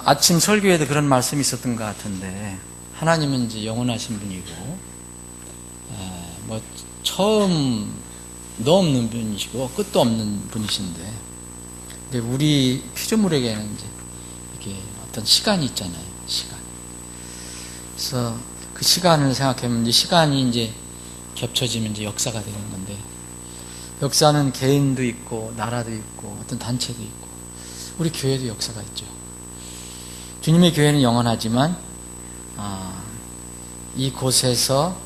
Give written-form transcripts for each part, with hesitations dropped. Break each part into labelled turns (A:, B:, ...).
A: 아침 설교에도 그런 말씀이 있었던 것 같은데, 하나님은 이제 영원하신 분이고, 처음도 없는 분이시고 끝도 없는 분이신데, 근데 우리 피조물에게는 이제 이렇게 어떤 시간이 있잖아요. 시간. 그래서 그 시간을 생각하면 이제 시간이 이제 겹쳐지면 이제 역사가 되는 건데, 역사는 개인도 있고 나라도 있고 어떤 단체도 있고 우리 교회도 역사가 있죠. 주님의 교회는 영원하지만 이곳에서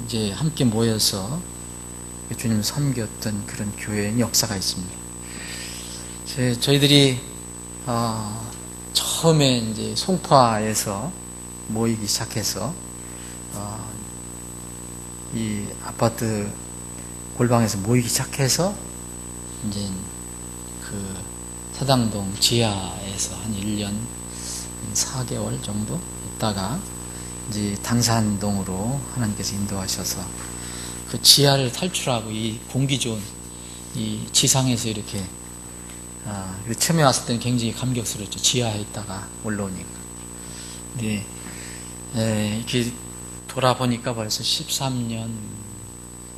A: 이제 함께 모여서 주님을 섬겼던 그런 교회는 역사가 있습니다. 저희들이 처음에 이제 송파에서 모이기 시작해서 이 아파트 골방에서 모이기 시작해서 이제 그 사당동 지하에서 한 1년 4개월 정도 있다가 이제 당산동으로 하나님께서 인도하셔서 그 지하를 탈출하고 이 공기 좋은 이 지상에서 이렇게 처음에 왔을 때는 굉장히 감격스러웠죠. 지하에 있다가 올라오니까. 근데 이렇게 돌아보니까 벌써 13년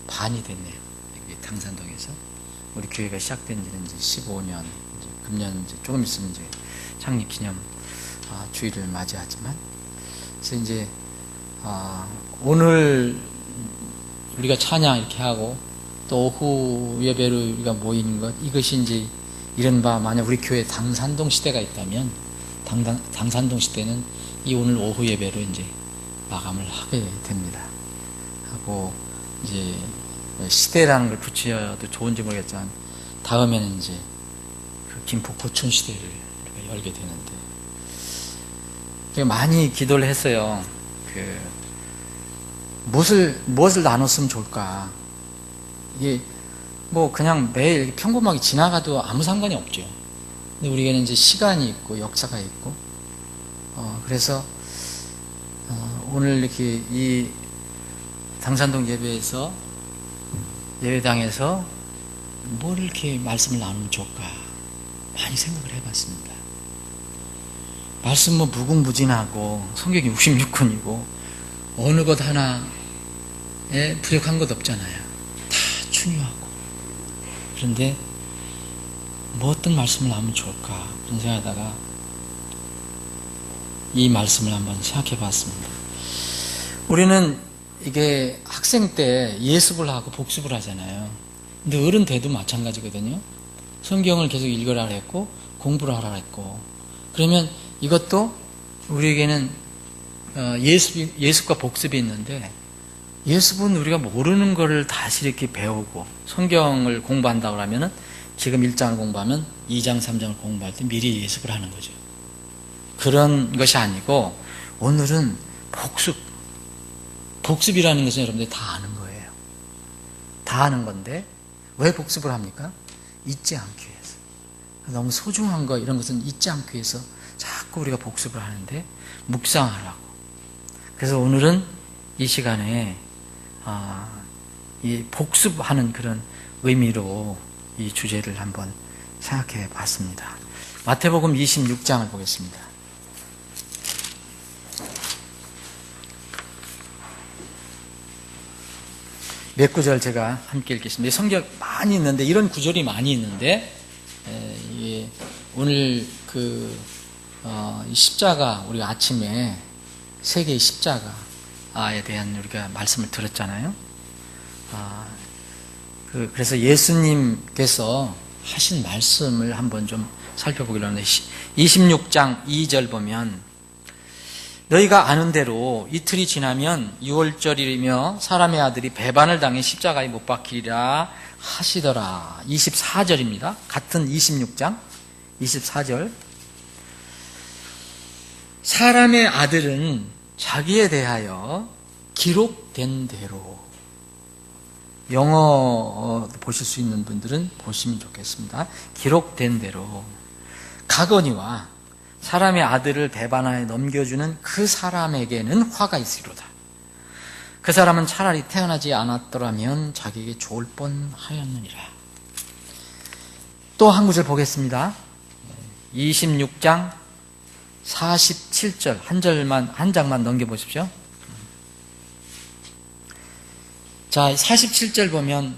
A: 반이 됐네요. 여기 당산동에서 우리 교회가 시작된 지는 이제 15년. 금년 이제 조금 있으면 이제 창립 기념 주일을 맞이하지만, 그래서 이제 오늘 우리가 찬양 이렇게 하고 또 오후 예배로 우리가 모이는 것, 이것이 이제 이른바 만약 우리 교회 당산동 시대가 있다면 당산동 시대는 이 오늘 오후 예배로 이제 마감을 하게 됩니다. 하고 이제 시대라는 걸 붙여도 좋은지 모르겠지만 다음에는 이제 김포 고촌 시대를 우리가 열게 되는데, 많이 기도를 했어요. 무엇을 나눴으면 좋을까? 이게 뭐 그냥 매일 평범하게 지나가도 아무 상관이 없죠. 근데 우리에게는 이제 시간이 있고 역사가 있고, 그래서 오늘 이렇게 이 당산동 예배당에서 뭘 이렇게 말씀을 나누면 좋을까? 많이 생각을 해봤습니다. 말씀 무궁무진하고 성경이 66권이고 어느 것 하나에 부족한 것 없잖아요. 다 중요하고. 그런데 뭐 어떤 말씀을 하면 좋을까 그런 생각하다가 이 말씀을 한번 생각해 봤습니다. 우리는 이게 학생 때 예습을 하고 복습을 하잖아요. 근데 어른 돼도 마찬가지거든요. 성경을 계속 읽으라 했고 공부를 하라 했고, 그러면 이것도 우리에게는 예습과 복습이 있는데, 예습은 우리가 모르는 거를 다시 이렇게 배우고, 성경을 공부한다고 하면은 지금 1장을 공부하면 2장, 3장을 공부할 때 미리 예습을 하는 거죠. 그런 것이 아니고 오늘은 복습이라는 것은 여러분들이 다 아는 거예요. 다 아는 건데 왜 복습을 합니까? 잊지 않기 위해서. 너무 소중한 거 이런 것은 잊지 않기 위해서 자꾸 우리가 복습을 하는데, 묵상하라고. 그래서 오늘은 이 시간에 이 복습하는 그런 의미로 이 주제를 한번 생각해 봤습니다. 마태복음 26장을 보겠습니다. 몇 구절 제가 함께 읽겠습니다. 성경 많이 있는데, 이런 구절이 많이 있는데, 오늘 이 십자가, 우리가 아침에 세계의 십자가에 대한 우리가 말씀을 들었잖아요. 그래서 예수님께서 하신 말씀을 한번 좀 살펴보기로 하는데, 26장 2절 보면, 너희가 아는 대로 이틀이 지나면 유월절이며 사람의 아들이 배반을 당해 십자가에 못 박히리라 하시더라. 24절입니다. 같은 26장 24절. 사람의 아들은 자기에 대하여 기록된 대로, 영어 보실 수 있는 분들은 보시면 좋겠습니다. 기록된 대로 가거니와 사람의 아들을 배반하여 넘겨주는 그 사람에게는 화가 있으리로다. 그 사람은 차라리 태어나지 않았더라면 자기에게 좋을 뻔하였느니라. 또 한 구절 보겠습니다. 26장 47절 한 장만 넘겨보십시오. 자, 47절 보면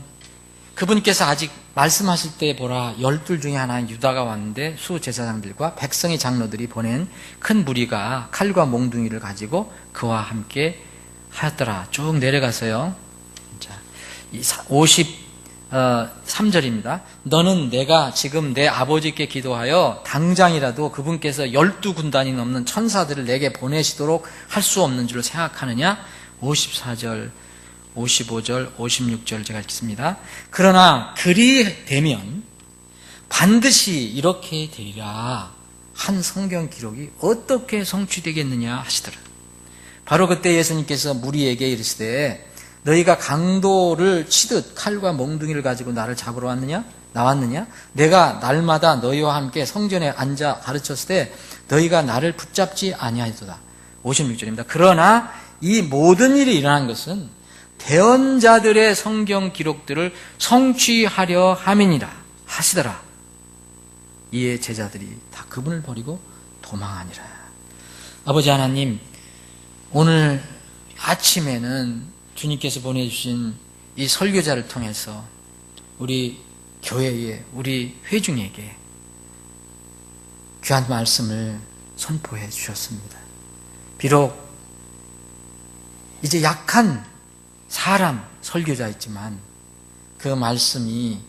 A: 그분께서 아직 말씀하실 때 보라 12 중에 하나인 유다가 왔는데 수제사장들과 백성의 장로들이 보낸 큰 무리가 칼과 몽둥이를 가지고 그와 함께 하였더라. 쭉 내려가서요. 자, 53절입니다. 너는 내가 지금 내 아버지께 기도하여 당장이라도 그분께서 12군단이 넘는 천사들을 내게 보내시도록 할 수 없는 줄 생각하느냐? 54절, 55절, 56절 제가 읽습니다. 그러나 그리 되면 반드시 이렇게 되리라 한 성경 기록이 어떻게 성취되겠느냐 하시더라. 바로 그때 예수님께서 무리에게 이르시되 너희가 강도를 치듯 칼과 몽둥이를 가지고 나를 잡으러 나왔느냐? 내가 날마다 너희와 함께 성전에 앉아 가르쳤을 때 너희가 나를 붙잡지 아니하였도다. 56절입니다. 그러나 이 모든 일이 일어난 것은 대언자들의 성경 기록들을 성취하려 함이니라 하시더라. 이에 제자들이 다 그분을 버리고 도망하니라. 아버지 하나님, 오늘 아침에는 주님께서 보내주신 이 설교자를 통해서 우리 교회에, 우리 회중에게 귀한 말씀을 선포해 주셨습니다. 비록 이제 약한 사람 설교자였지만 그 말씀이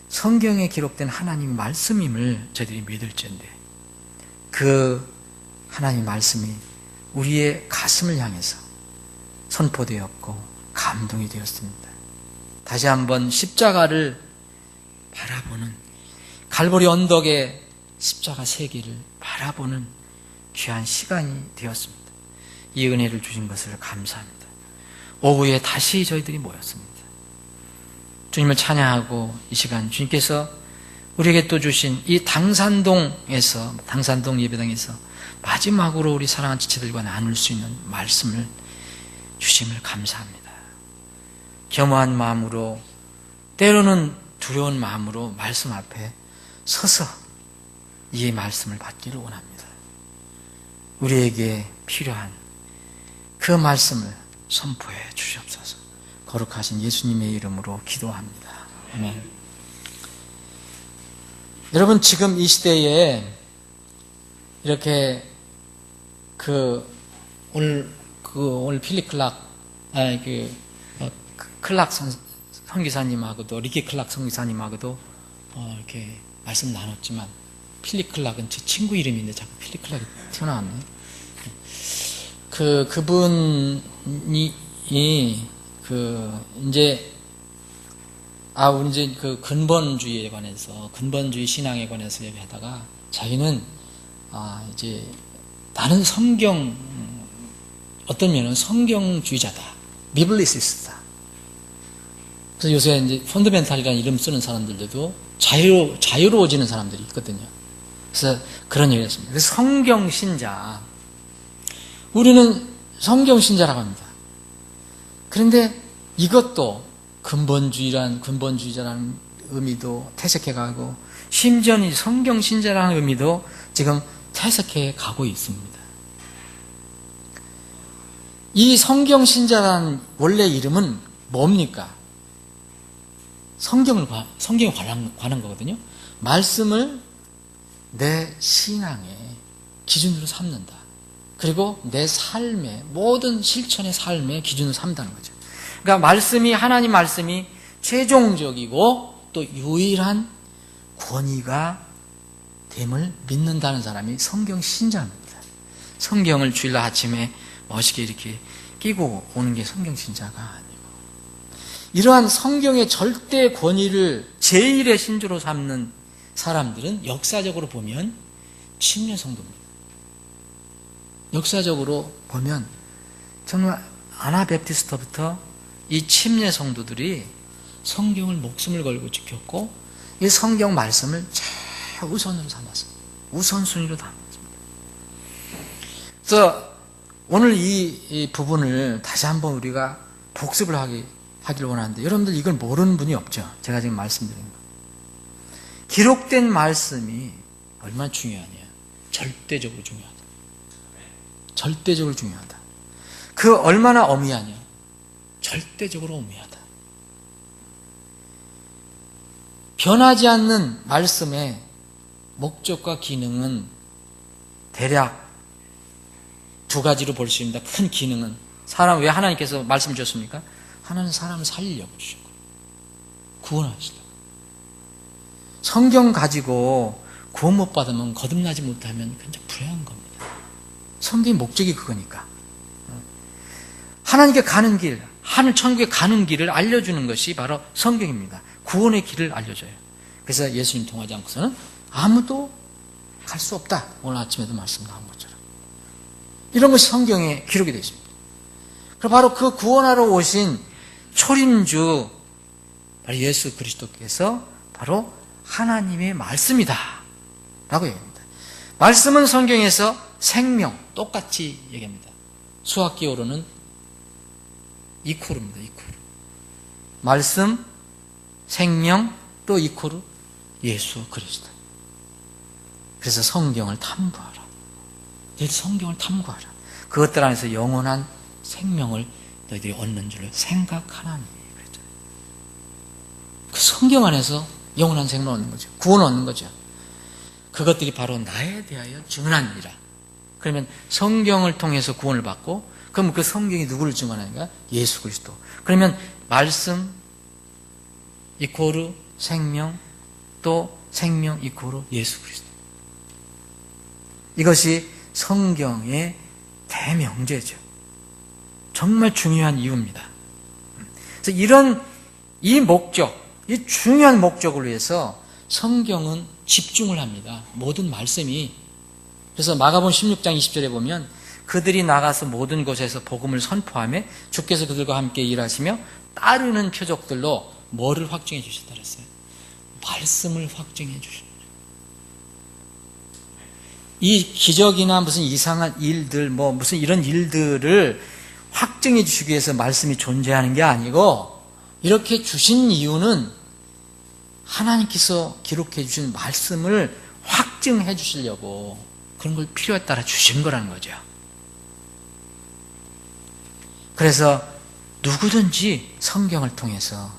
A: 성경에 기록된 하나님의 말씀임을 저희들이 믿을지언데 그 하나님의 말씀이 우리의 가슴을 향해서 선포되었고 감동이 되었습니다. 다시 한번 십자가를 바라보는, 갈보리 언덕의 십자가 세계를 바라보는 귀한 시간이 되었습니다. 이 은혜를 주신 것을 감사합니다. 오후에 다시 저희들이 모였습니다. 주님을 찬양하고 이 시간 주님께서 우리에게 또 주신 이 당산동 예배당에서 마지막으로 우리 사랑하는 지체들과 나눌 수 있는 말씀을 주심을 감사합니다. 겸허한 마음으로, 때로는 두려운 마음으로 말씀 앞에 서서 이 말씀을 받기를 원합니다. 우리에게 필요한 그 말씀을 선포해 주시옵소서. 거룩하신 예수님의 이름으로 기도합니다. 아멘. 여러분, 지금 이시대에 이렇게 오늘 필립 클락 선기사님하고도, 리키 클락 선기사님하고도 이렇게 말씀 나눴지만, 필립 클락은 제 친구 이름인데 자꾸 필립 클락이 튀어나왔네. 그분이 우리 이제 그 근본주의에 관해서, 근본주의 신앙에 관해서 얘기하다가 자기는 이제 나는 어떤 면은 성경주의자다, 비블리시스트다. 그래서 요새 이제 펀더멘탈이라는 이름 쓰는 사람들도 자유로워지는 사람들이 있거든요. 그래서 그런 얘기를 했습니다. 그래서 성경신자, 우리는 성경신자라고 합니다. 그런데 이것도 근본주의자라는 의미도 퇴색해가고, 심지어는 성경신자라는 의미도 지금 퇴색해 가고 있습니다. 이 성경신자라는 원래 이름은 뭡니까? 성경에 관한 거거든요. 말씀을 내 신앙의 기준으로 삼는다. 그리고 내 삶의 모든 실천의 삶의 기준으로 삼다는 거죠. 그러니까 하나님 말씀이 최종적이고 또 유일한 권위가 됨을 믿는다는 사람이 성경 신자입니다. 성경을 주일날 아침에 멋있게 이렇게 끼고 오는 게 성경 신자가 아니고, 이러한 성경의 절대 권위를 제1의 신조로 삼는 사람들은 역사적으로 보면 침례 성도입니다. 역사적으로 보면 정말 아나베프티스트부터 이 침례 성도들이 성경을 목숨을 걸고 지켰고, 이 성경 말씀을 최우선으로 삼았습니다. 우선순위로 담았습니다. 그래서 오늘 이 부분을 다시 한번 우리가 복습을 하기를 원하는데, 여러분들 이걸 모르는 분이 없죠. 제가 지금 말씀드린 거. 기록된 말씀이 얼마나 중요하냐. 절대적으로 중요하다. 절대적으로 중요하다. 그 얼마나 엄미하냐. 절대적으로 엄미하다. 변하지 않는 말씀의 목적과 기능은 대략 두 가지로 볼 수 있습니다. 큰 기능은. 사람, 왜 하나님께서 말씀 주셨습니까? 하나는 사람을 살리려고 주셨고, 구원하시려고. 성경 가지고 구원 못 받으면, 거듭나지 못하면 굉장히 불행한 겁니다. 성경의 목적이 그거니까. 하나님께 가는 길, 하늘 천국에 가는 길을 알려주는 것이 바로 성경입니다. 구원의 길을 알려줘요. 그래서 예수님 통하지 않고서는 아무도 갈 수 없다. 오늘 아침에도 말씀 나온 것처럼. 이런 것이 성경에 기록이 되어 있습니다. 그리고 바로 그 구원하러 오신 초림주, 바로 예수 그리스도께서 바로 하나님의 말씀이다. 라고 얘기합니다. 말씀은 성경에서 생명, 똑같이 얘기합니다. 수학기호로는 이코르입니다. 이코르. 말씀, 생명, 또 이코르, 예수 그리스도. 그래서 성경을 탐구하라. 너희들 성경을 탐구하라. 그것들 안에서 영원한 생명을 너희들이 얻는 줄을 생각하라니. 그 성경 안에서 영원한 생명을 얻는 거죠. 구원을 얻는 거죠. 그것들이 바로 나에 대하여 증언하니라. 그러면 성경을 통해서 구원을 받고, 그럼 그 성경이 누구를 증언하는가? 예수 그리스도. 그러면 말씀 이코르 생명, 또 생명 이코르 예수 그리스도. 이것이 성경의 대명제죠. 정말 중요한 이유입니다. 그래서 이 목적, 이 중요한 목적을 위해서 성경은 집중을 합니다. 모든 말씀이. 그래서 마가복음 16장 20절에 보면 그들이 나가서 모든 곳에서 복음을 선포하며 주께서 그들과 함께 일하시며 따르는 표적들로 뭐를 확증해 주셨다 그랬어요? 말씀을 확증해 주셨다. 이 기적이나 무슨 이상한 일들, 무슨 이런 일들을 확증해 주시기 위해서 말씀이 존재하는 게 아니고, 이렇게 주신 이유는 하나님께서 기록해 주신 말씀을 확증해 주시려고 그런 걸 필요에 따라 주신 거라는 거죠. 그래서 누구든지 성경을 통해서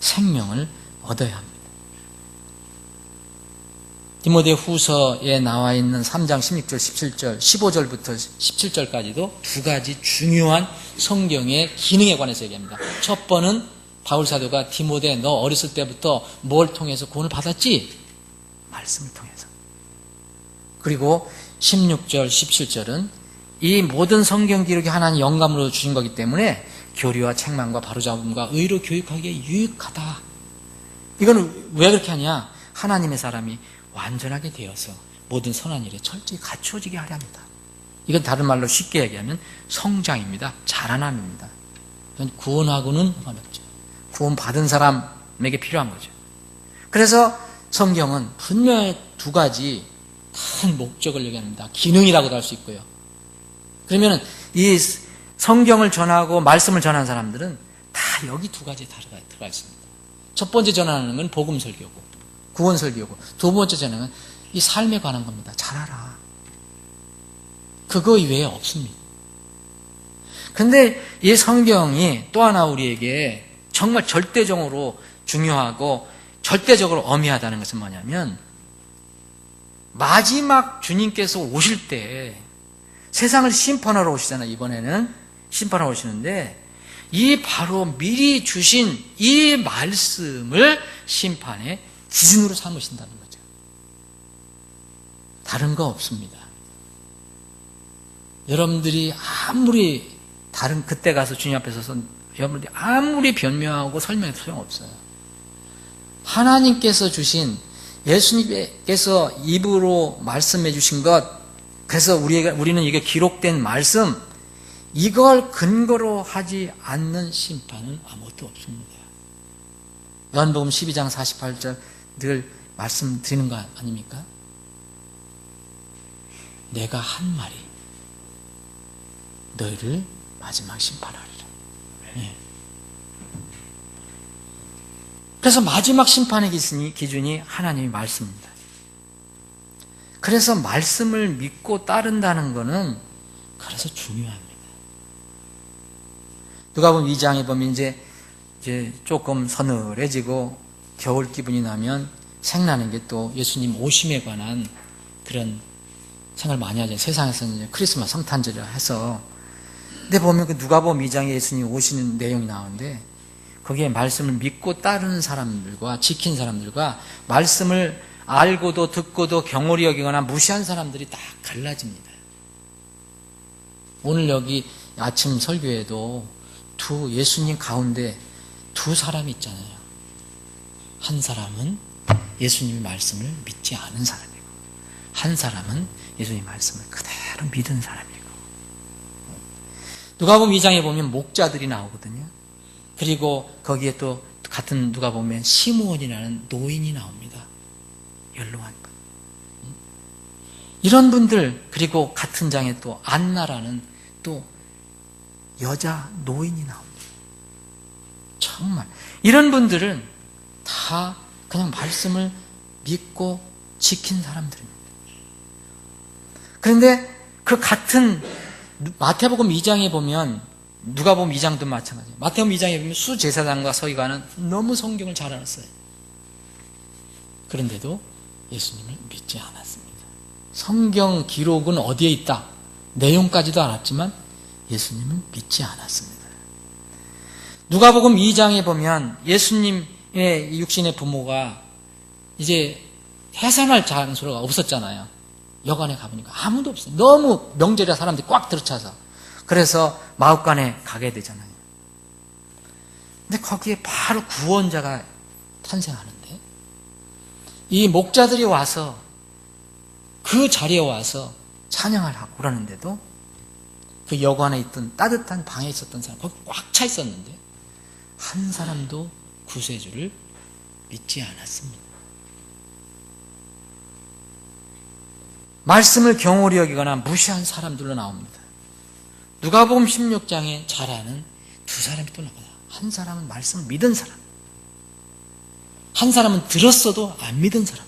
A: 생명을 얻어야 합니다. 디모데 후서에 나와 있는 3장 16절, 17절, 15절부터 17절까지도 두 가지 중요한 성경의 기능에 관해서 얘기합니다. 첫 번은 바울 사도가 디모데, 너 어렸을 때부터 뭘 통해서 구원을 받았지? 말씀을 통해서. 그리고 16절, 17절은 이 모든 성경 기록이 하나님 영감으로 주신 거기 때문에 교리와 책망과 바로잡음과 의로 교육하기에 유익하다. 이건 왜 그렇게 하냐? 하나님의 사람이 완전하게 되어서 모든 선한 일에 철저히 갖추어지게 하려 합니다. 이건 다른 말로 쉽게 얘기하면 성장입니다. 자라남입니다. 이건 구원하고는 상관없죠. 구원받은 사람에게 필요한 거죠. 그래서 성경은 분명히 두 가지 큰 목적을 얘기합니다. 기능이라고도 할 수 있고요. 그러면 이 성경을 전하고 말씀을 전하는 사람들은 다 여기 두 가지에 들어가 있습니다. 첫 번째 전하는 건 복음 설교고, 구원 설교고, 두 번째 전하는 건 이 삶에 관한 겁니다. 잘 알아. 그거 외에 없습니다. 근데 이 성경이 또 하나 우리에게 정말 절대적으로 중요하고 절대적으로 엄미하다는 것은 뭐냐면, 마지막 주님께서 오실 때 세상을 심판하러 오시잖아요. 이번에는 심판하러 오시는데, 이 바로 미리 주신 이 말씀을 심판의 기준으로 삼으신다는 거죠. 다른 거 없습니다. 여러분들이 아무리 그때 가서 주님 앞에 서서 여러분들이 아무리 변명하고 설명해도 소용없어요. 하나님께서 주신, 예수님께서 입으로 말씀해 주신 것, 그래서 우리는 이게 기록된 말씀, 이걸 근거로 하지 않는 심판은 아무것도 없습니다. 요한복음 12장 48절 늘 말씀드리는 거 아닙니까? 내가 한 말이 너희를 마지막 심판하리라. 네. 그래서 마지막 심판의 기준이 하나님의 말씀입니다. 그래서 말씀을 믿고 따른다는 것은 그래서 중요합니다. 누가복음 2장에 보면 이제 조금 서늘해지고 겨울 기분이 나면 생각나는 게 또 예수님 오심에 관한 그런 생각을 많이 하잖아요. 세상에서는 이제 크리스마스 성탄절이라 해서. 근데 보면 그 누가복음 2장에 예수님 오시는 내용이 나오는데 거기에 말씀을 믿고 따르는 사람들과 지킨 사람들과 말씀을 알고도 듣고도 경홀히 여기거나 무시한 사람들이 딱 갈라집니다. 오늘 여기 아침 설교에도 예수님 가운데 두 사람이 있잖아요. 한 사람은 예수님의 말씀을 믿지 않은 사람이고 한 사람은 예수님의 말씀을 그대로 믿은 사람이고. 누가복음 2장에 보면 목자들이 나오거든요. 그리고 거기에 또 같은 누가복음에 시므온이라는 노인이 나옵니다. 연로한 분. 이런 분들, 그리고 같은 장에 또 안나라는 또 여자 노인이 나옵니다. 정말 이런 분들은 다 그냥 말씀을 믿고 지킨 사람들입니다. 그런데 그 같은 마태복음 2장에 보면, 누가복음 2장도 마찬가지예요. 마태복음 2장에 보면 수제사장과 서기관은 너무 성경을 잘 알았어요. 그런데도 예수님을 믿지 않았습니다. 성경 기록은 어디에 있다, 내용까지도 알았지만 예수님을 믿지 않았습니다. 누가복음 2장에 보면 예수님의 육신의 부모가 이제 해산할 장소가 없었잖아요. 여관에 가보니까 아무도 없어요. 너무 명절이라 사람들이 꽉 들어차서. 그래서 마을관에 가게 되잖아요. 근데 거기에 바로 구원자가 탄생하는데 이 목자들이 와서 그 자리에 와서 찬양을 하고 그러는데도 그 여관에 있던 따뜻한 방에 있었던 사람 거기 꽉 차 있었는데 한 사람도 구세주를 믿지 않았습니다. 말씀을 경홀히 여기거나 무시한 사람들로 나옵니다. 누가복음 16장에 잘 아는 두 사람이 또 나와요. 한 사람은 말씀을 믿은 사람, 한 사람은 들었어도 안 믿은 사람.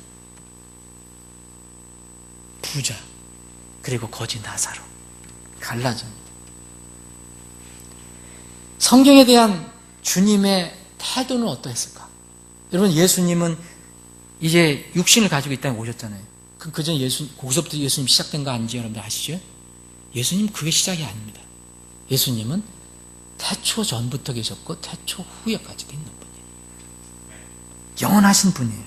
A: 부자 그리고 거지 나사로 갈라집니다. 성경에 대한 주님의 태도는 어떠했을까? 여러분, 예수님은 이제 육신을 가지고 이 땅에 오셨잖아요. 그전 거기서부터 예수님 시작된 거 아닌지 여러분들 아시죠? 예수님 그게 시작이 아닙니다. 예수님은 태초 전부터 계셨고 태초 후에까지도 있는 분이에요. 영원하신 분이에요.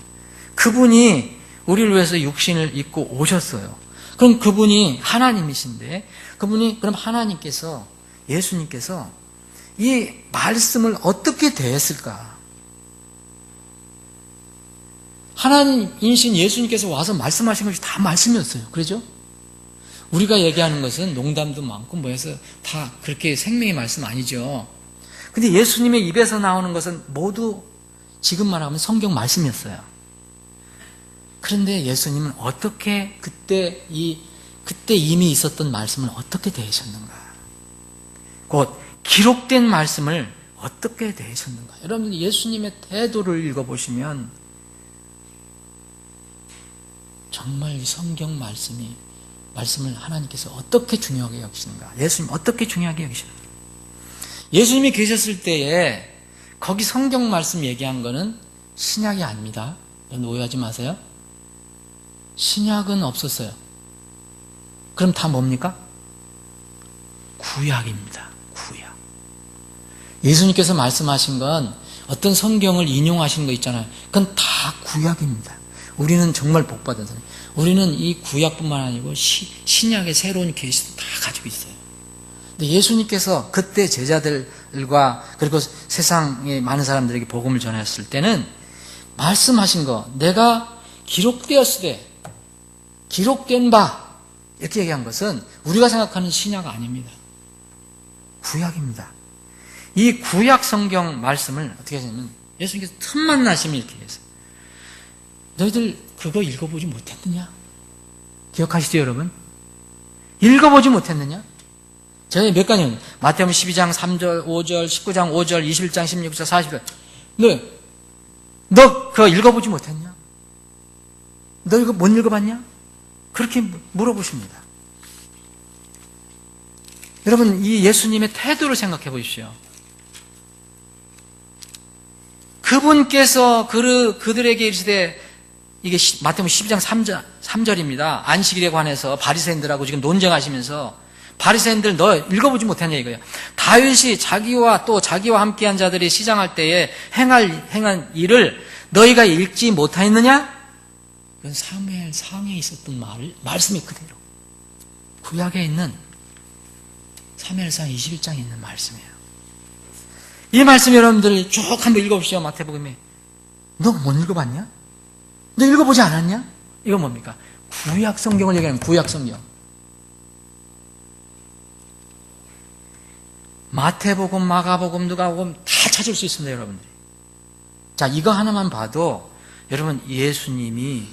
A: 그분이 우리를 위해서 육신을 입고 오셨어요. 그럼 그분이 하나님이신데, 그럼 하나님께서, 예수님께서 이 말씀을 어떻게 대했을까? 하나님이신 예수님께서 와서 말씀하신 것이 다 말씀이었어요. 그러죠? 우리가 얘기하는 것은 농담도 많고 뭐해서 다 그렇게 생명의 말씀 아니죠. 근데 예수님의 입에서 나오는 것은 모두 지금 말하면 성경 말씀이었어요. 그런데 예수님은 어떻게 그때 이미 있었던 말씀을 어떻게 대하셨는가? 곧 기록된 말씀을 어떻게 대하셨는가? 여러분, 예수님의 태도를 읽어보시면 정말 이 성경 말씀을 하나님께서 어떻게 중요하게 여기시는가? 예수님 어떻게 중요하게 여기시는가? 예수님이 계셨을 때에 거기 성경 말씀 얘기한 거는 신약이 아닙니다. 여러분 오해하지 마세요. 신약은 없었어요. 그럼 다 뭡니까? 구약입니다. 구약. 예수님께서 말씀하신 건 어떤 성경을 인용하신 거 있잖아요. 그건 다 구약입니다. 우리는 정말 복받은 사람. 우리는 이 구약뿐만 아니고 신약의 새로운 계시도 다 가지고 있어요. 근데 예수님께서 그때 제자들과 그리고 세상의 많은 사람들에게 복음을 전했을 때는 말씀하신 거, 내가 기록되었으되 기록된 바, 이렇게 얘기한 것은 우리가 생각하는 신약 아닙니다. 구약입니다. 이 구약 성경 말씀을 어떻게 하냐면 예수님께서 틈만 나시면 이렇게 했어요. 너희들 그거 읽어보지 못했느냐? 기억하시죠, 여러분? 읽어보지 못했느냐? 제가 몇 가지, 마태복음 12장 3절, 5절, 19장 5절, 21장 16절, 40절. 너 그거 읽어보지 못했냐? 너 이거 못 읽어봤냐? 그렇게 물어보십니다. 여러분, 이 예수님의 태도를 생각해 보십시오. 그분께서 그들에게 이르시되, 이게 마태복음 12장 3절입니다. 안식일에 관해서 바리새인들하고 지금 논쟁하시면서, 바리새인들 너 읽어보지 못했냐 이거예요. 다윗이 자기와 함께한 자들이 시장할 때에 행한 일을 너희가 읽지 못하였느냐? 이건 사무엘 상에 있었던 말씀이 그대로 구약에 있는 사무엘상 21장에 있는 말씀이에요. 이 말씀 여러분들 쭉 한번 읽어보시죠. 마태복음에. 너 못 읽어봤냐? 너 읽어보지 않았냐? 이건 뭡니까? 구약 성경을 얘기하는 구약 성경. 마태복음, 마가복음, 누가복음 다 찾을 수 있습니다, 여러분들이. 자, 이거 하나만 봐도 여러분 예수님이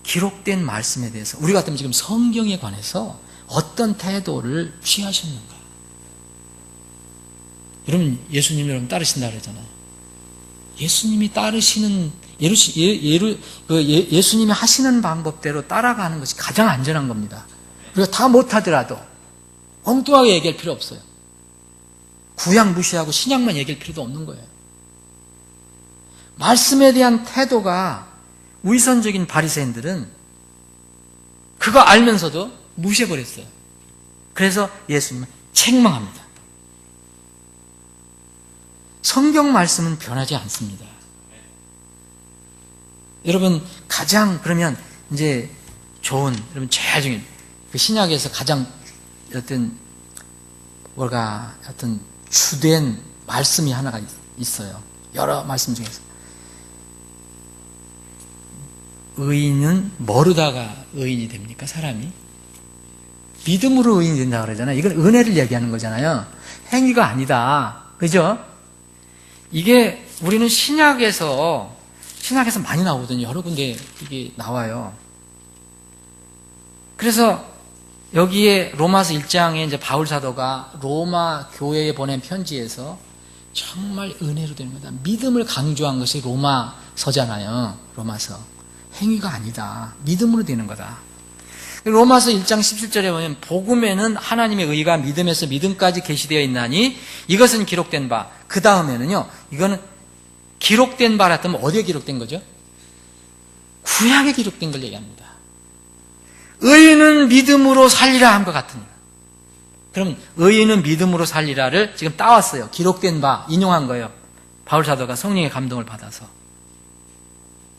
A: 기록된 말씀에 대해서 우리 같으면 지금 성경에 관해서 어떤 태도를 취하셨는가? 여러분 예수님 여러분 따르신다 그러잖아요. 예수님이 따르시는 예수님이 하시는 방법대로 따라가는 것이 가장 안전한 겁니다. 우리가 다 못하더라도 엉뚱하게 얘기할 필요 없어요. 구약 무시하고 신약만 얘기할 필요도 없는 거예요. 말씀에 대한 태도가 위선적인 바리새인들은 그거 알면서도 무시해버렸어요. 그래서 예수님은 책망합니다. 성경 말씀은 변하지 않습니다. 여러분 가장 그러면 이제 좋은 여러분 제일 중요한 그 신약에서 가장 어떤 주된 말씀이 하나가 있어요. 여러 말씀 중에서 의인은 모르다가 의인이 됩니까? 사람이 믿음으로 의인이 된다 그러잖아요. 이건 은혜를 얘기하는 거잖아요. 행위가 아니다. 그죠? 이게 우리는 신약에서 많이 나오거든요. 여러 군데 이게 나와요. 그래서 여기에 로마서 1장에 이제 바울 사도가 로마 교회에 보낸 편지에서 정말 은혜로 되는 거다. 믿음을 강조한 것이 로마서잖아요. 로마서. 행위가 아니다. 믿음으로 되는 거다. 로마서 1장 17절에 보면 복음에는 하나님의 의가 믿음에서 믿음까지 계시되어 있나니 이것은 기록된 바. 그 다음에는요. 이거는 기록된 바라 했더니 어디에 기록된 거죠? 구약에 기록된 걸 얘기합니다. 의인은 믿음으로 살리라 한 것 같으니까. 그럼 의인은 믿음으로 살리라를 지금 따왔어요. 기록된 바 인용한 거예요. 바울 사도가 성령의 감동을 받아서.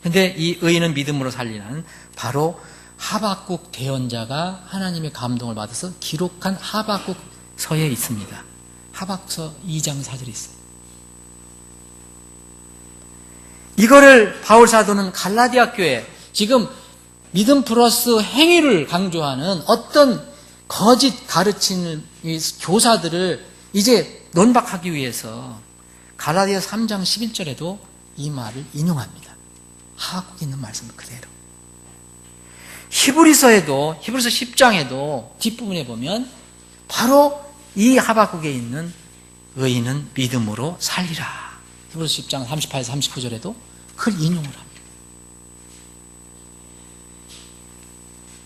A: 근데 이 의인은 믿음으로 살리라는 바로 하박국 대언자가 하나님의 감동을 받아서 기록한 하박국서에 있습니다. 하박국서 2장 4절에 있어요. 이거를 바울 사도는 갈라디아 교회 지금 믿음 플러스 행위를 강조하는 어떤 거짓 가르치는 교사들을 이제 논박하기 위해서 갈라디아 3장 11절에도 이 말을 인용합니다. 하박국에 있는 말씀 그대로. 히브리서 10장에도 뒷부분에 보면 바로 이 하박국에 있는 의인은 믿음으로 살리라. 히브리서 10장 38에서 39절에도 그걸 인용을 합니다.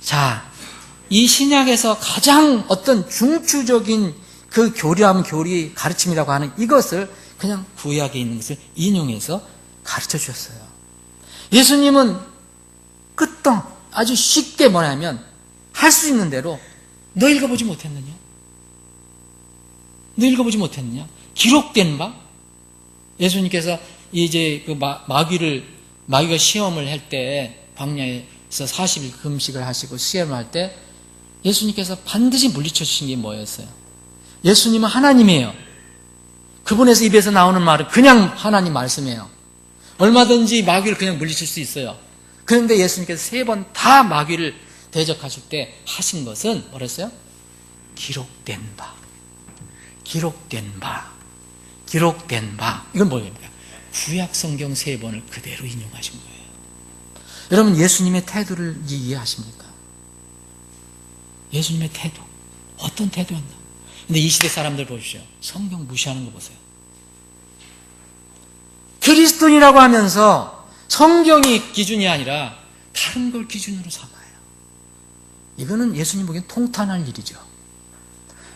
A: 자, 이 신약에서 가장 어떤 중추적인 그 교리 가르침이라고 하는 이것을 그냥 구약에 있는 것을 인용해서 가르쳐 주셨어요. 예수님은 끄떡 아주 쉽게 뭐냐면 할 수 있는 대로 너 읽어보지 못했느냐? 너 읽어보지 못했느냐? 기록된 바? 예수님께서 이제 그 마귀가 시험을 할 때 광야에서 40일 금식을 하시고 시험을 할 때 예수님께서 반드시 물리쳐 주신 게 뭐였어요? 예수님은 하나님이에요. 그분에서 입에서 나오는 말은 그냥 하나님 말씀이에요. 얼마든지 마귀를 그냥 물리칠 수 있어요. 그런데 예수님께서 3번 다 마귀를 대적하실 때 하신 것은 뭐랬어요? 기록된 바. 이건 뭐입니까? 구약 성경 3번을 그대로 인용하신 거예요. 여러분 예수님의 태도를 이해하십니까? 예수님의 태도. 어떤 태도였나? 근데 이 시대 사람들 보십시오. 성경 무시하는 거 보세요. 그리스도인이라고 하면서 성경이 기준이 아니라 다른 걸 기준으로 삼아요. 이거는 예수님 보기엔 통탄할 일이죠.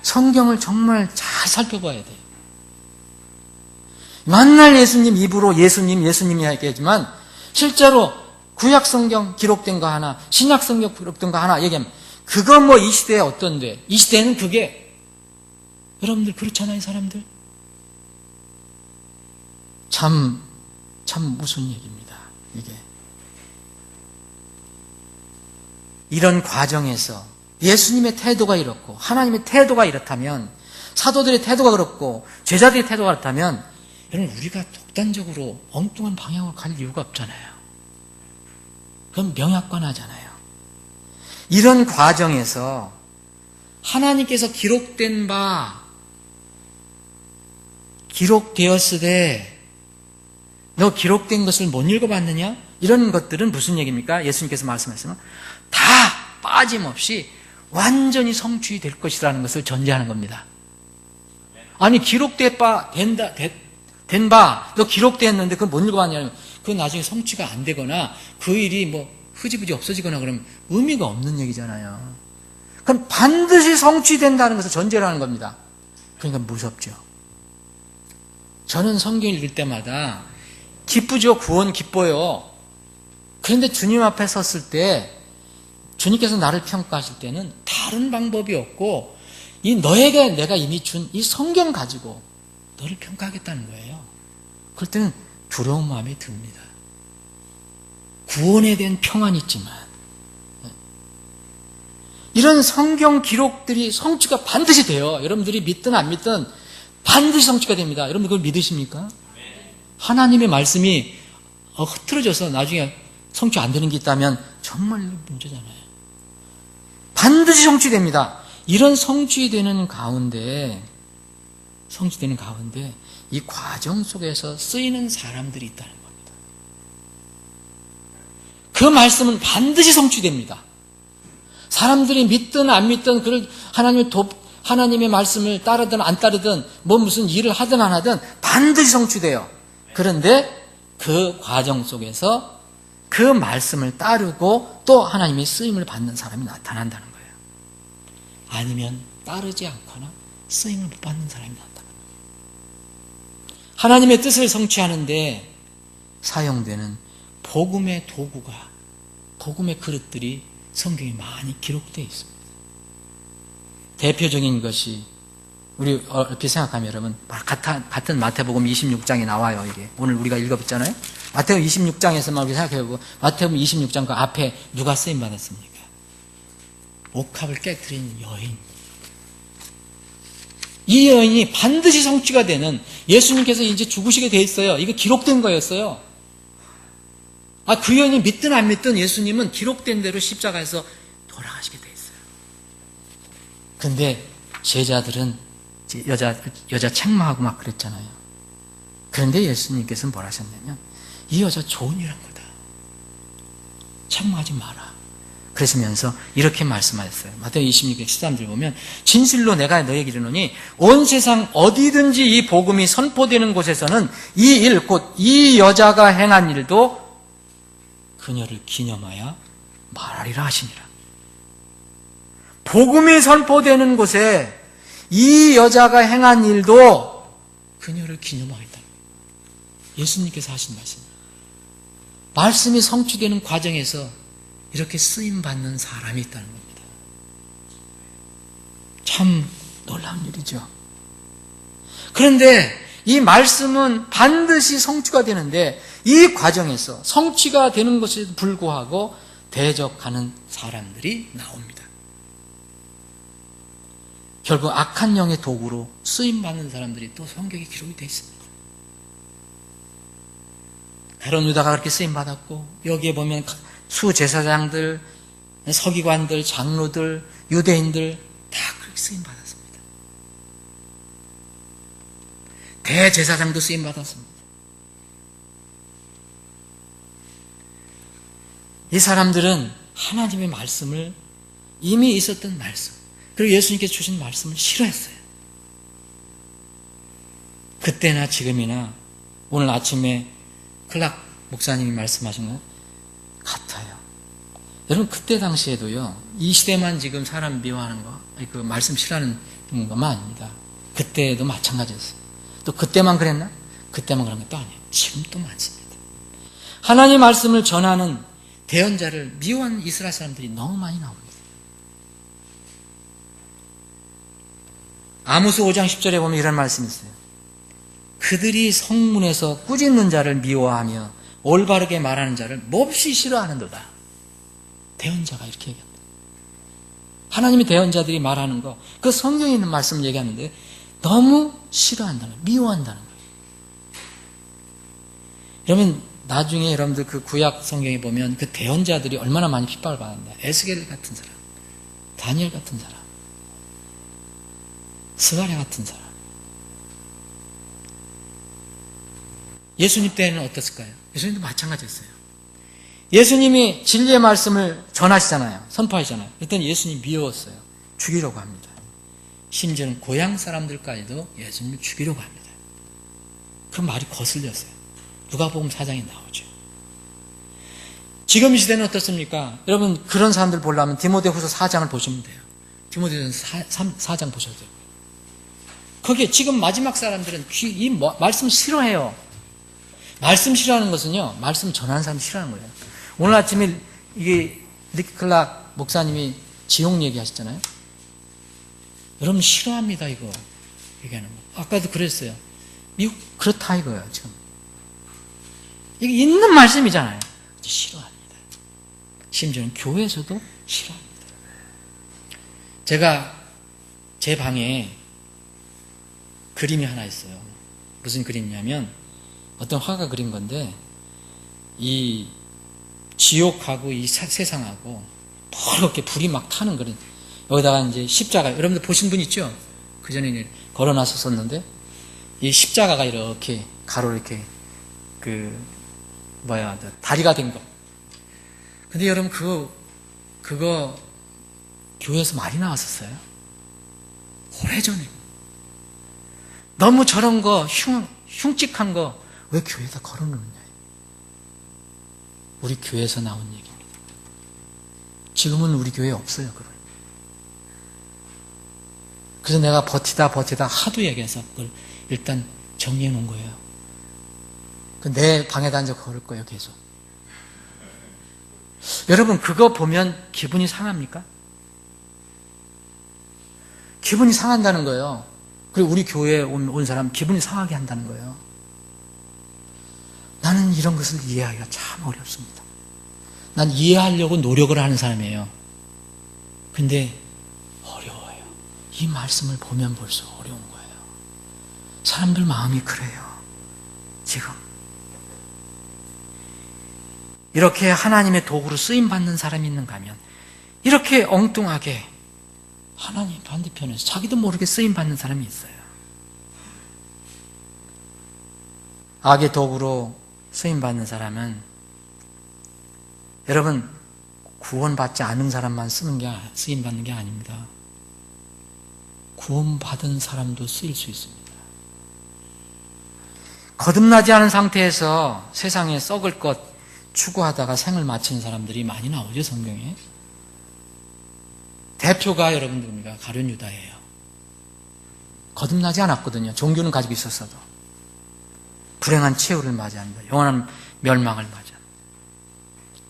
A: 성경을 정말 잘 살펴봐야 돼요. 만날 예수님 입으로 예수님이 얘기하지만 실제로 구약 성경 기록된 거 하나, 신약 성경 기록된 거 하나 얘기하면 그건 뭐 이 시대에 어떤데? 이 시대는 그게 여러분들 그렇잖아요, 사람들. 참 무슨 얘기입니다, 이게. 이런 과정에서 예수님의 태도가 이렇고 하나님의 태도가 이렇다면, 사도들의 태도가 그렇고 제자들의 태도가 그렇다면 여러분 우리가 독단적으로 엉뚱한 방향으로 갈 이유가 없잖아요. 그건 명약관하잖아요. 이런 과정에서 하나님께서 기록되었으되 너 기록된 것을 못 읽어봤느냐? 이런 것들은 무슨 얘기입니까? 예수님께서 말씀하시면 다 빠짐없이 완전히 성취될 것이라는 것을 전제하는 겁니다. 아니 기록된 바 너 기록되었는데 그걸 못 읽어봤냐면 그건 나중에 성취가 안 되거나 그 일이 뭐 흐지부지 없어지거나 그러면 의미가 없는 얘기잖아요. 그럼 반드시 성취된다는 것을 전제로 하는 겁니다. 그러니까 무섭죠. 저는 성경 읽을 때마다 기쁘죠. 구원 기뻐요. 그런데 주님 앞에 섰을 때 주님께서 나를 평가하실 때는 다른 방법이 없고 이 너에게 내가 이미 준 이 성경 가지고 너를 평가하겠다는 거예요. 그럴 때는 두려운 마음이 듭니다. 구원에 대한 평안이 있지만 이런 성경 기록들이 성취가 반드시 돼요. 여러분들이 믿든 안 믿든 반드시 성취가 됩니다. 여러분들 그걸 믿으십니까? 하나님의 말씀이 흐트러져서 나중에 성취 안 되는 게 있다면 정말 문제잖아요. 반드시 성취됩니다. 이런 성취되는 가운데 이 과정 속에서 쓰이는 사람들이 있다는 겁니다. 그 말씀은 반드시 성취됩니다. 사람들이 믿든 안 믿든 그를 하나님의 말씀을 따르든 안 따르든 뭐 무슨 일을 하든 안 하든 반드시 성취돼요. 그런데 그 과정 속에서 그 말씀을 따르고 또 하나님의 쓰임을 받는 사람이 나타난다는 거예요. 아니면 따르지 않거나 쓰임을 못 받는 사람이 나타난다는 거예요. 하나님의 뜻을 성취하는데 사용되는 복음의 도구가, 복음의 그릇들이 성경에 많이 기록되어 있습니다. 대표적인 것이 우리 얼핏 생각하면 여러분 같은 마태복음 26장에 나와요. 이게 오늘 우리가 읽어봤잖아요. 마태복음 26장에서만 우리 생각해보고 마태복음 26장 그 앞에 누가 쓰임 받았습니까? 옥합을 깨뜨린 여인. 이 여인이 반드시 성취가 되는, 예수님께서 이제 죽으시게 돼 있어요. 이거 기록된 거였어요. 그 여인이 믿든 안 믿든 예수님은 기록된 대로 십자가에서 돌아가시게 돼 있어요. 근데 제자들은 여자 책망하고 막 그랬잖아요. 그런데 예수님께서는 뭘 하셨냐면 이 여자 좋은 일 한 거다. 책망하지 마라. 그러시면서 이렇게 말씀하셨어요. 마태복음 26장 13절 보면 진실로 내가 너에게 이르노니 온 세상 어디든지 이 복음이 선포되는 곳에서는 이 일 곧 이 여자가 행한 일도 그녀를 기념하여 말하리라 하시니라. 복음이 선포되는 곳에 이 여자가 행한 일도 그녀를 기념하겠다. 예수님께서 하신 말씀입니다. 말씀이 성취되는 과정에서 이렇게 쓰임받는 사람이 있다는 겁니다. 참 놀라운 일이죠. 그런데 이 말씀은 반드시 성취가 되는데 이 과정에서 성취가 되는 것에도 불구하고 대적하는 사람들이 나옵니다. 결국 악한 영의 도구로 쓰임받는 사람들이 또 성경에 기록이 되어 있습니다. 헤롯 유다가 그렇게 쓰임받았고 여기에 보면 수제사장들, 서기관들, 장로들, 유대인들 다 그렇게 쓰임받았습니다. 대제사장도 쓰임받았습니다. 이 사람들은 하나님의 말씀을, 이미 있었던 말씀, 그리고 예수님께서 주신 말씀을 싫어했어요. 그때나 지금이나 오늘 아침에 클락 목사님이 말씀하신 것 같아요. 여러분, 그때 당시에도요, 이 시대만 지금 사람 미워하는 거, 그 말씀 싫어하는 것만 아닙니다. 그때도 마찬가지였어요. 또 그때만 그랬나? 그때만 그런 것도 아니에요. 지금도 많습니다. 하나님의 말씀을 전하는 대언자를 미워하는 이스라엘 사람들이 너무 많이 나옵니다. 아모스 5장 10절에 보면 이런 말씀이 있어요. 그들이 성문에서 꾸짖는 자를 미워하며 올바르게 말하는 자를 몹시 싫어하는도다. 대언자가 이렇게 얘기합니다. 하나님의 대언자들이 말하는 거, 그 성경에 있는 말씀을 얘기하는데 너무 싫어한다는 거예요. 미워한다는 거예요. 그러면 나중에 여러분들 그 구약 성경에 보면 그 대언자들이 얼마나 많이 핍박을 받는다. 에스겔 같은 사람, 다니엘 같은 사람, 스가랴 같은 사람. 예수님 때는 어땠을까요? 예수님도 마찬가지였어요. 예수님이 진리의 말씀을 전하시잖아요. 선포하시잖아요. 그랬더니 예수님 미워웠어요. 죽이려고 합니다. 심지어는 고향 사람들까지도 예수님을 죽이려고 합니다. 그 말이 거슬렸어요. 누가복음 4장에 나오죠. 지금 이 시대는 어떻습니까? 여러분, 그런 사람들 보려면 디모데후서 4장을 보시면 돼요. 디모데후서 4장 보셔도 돼요. 거기에 지금 마지막 사람들은 이 말씀 싫어해요. 말씀 싫어하는 것은요, 말씀 전하는 사람 싫어하는 거예요. 오늘 아침에 이게 리클락 목사님이 지옥 얘기하셨잖아요. 여러분 싫어합니다, 이거 얘기하는 거. 아까도 그랬어요. 미국 그렇다 이거예요, 지금. 이게 있는 말씀이잖아요. 싫어합니다. 심지어는 교회에서도 싫어합니다. 제가 제 방에 그림이 하나 있어요. 무슨 그림이냐면 어떤 화가 그린 건데 이 지옥하고 이 세상하고 이렇게 불이 막 타는 그런, 여기다가 이제 십자가, 여러분들 보신 분 있죠? 그 전에 걸어놔서 썼는데 이 십자가가 이렇게 가로 이렇게 다리가 된 거. 근데 여러분 그거 교회에서 많이 나왔었어요. 오래전에. 너무 저런 거 흉측한 거 왜 교회에다 걸어놓느냐. 우리 교회에서 나온 얘기입니다. 지금은 우리 교회에 없어요, 그걸. 그래서 내가 버티다 하도 얘기해서 그걸 일단 정리해 놓은 거예요. 내 방에다 앉아 걸을 거예요, 계속. 여러분, 그거 보면 기분이 상합니까? 기분이 상한다는 거예요. 그리고 우리 교회에 온 사람 기분이 상하게 한다는 거예요. 나는 이런 것을 이해하기가 참 어렵습니다. 난 이해하려고 노력을 하는 사람이에요. 근데 어려워요. 이 말씀을 보면 볼수록 어려운 거예요. 사람들 마음이 그래요. 지금. 이렇게 하나님의 도구로 쓰임받는 사람이 있는가 하면 이렇게 엉뚱하게 하나님 반대편에서 자기도 모르게 쓰임받는 사람이 있어요. 악의 도구로 쓰임받는 사람은 여러분 구원받지 않은 사람만 쓰임받는 게 아닙니다. 구원받은 사람도 쓰일 수 있습니다. 거듭나지 않은 상태에서 세상에 썩을 것 추구하다가 생을 마치는 사람들이 많이 나오죠, 성경에. 대표가 여러분들입니다. 가룟 유다예요. 거듭나지 않았거든요. 종교는 가지고 있었어도. 불행한 최후를 맞이합니다. 영원한 멸망을 맞이합니다.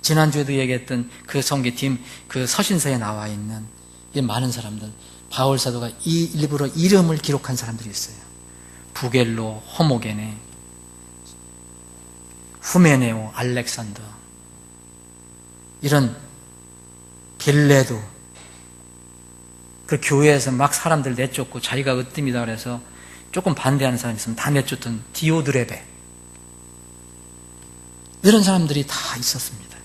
A: 지난주에도 얘기했던 그 성경팀 그 서신서에 나와 있는 이 많은 사람들, 바울 사도가 일부러 이름을 기록한 사람들이 있어요. 부겔로, 호모게네, 후메네오, 알렉산더, 이런 빌레도, 그 교회에서 막 사람들 내쫓고 자기가 으뜸이다 그래서 조금 반대하는 사람이 있으면 다 내쫓던 디오드레베, 이런 사람들이 다 있었습니다.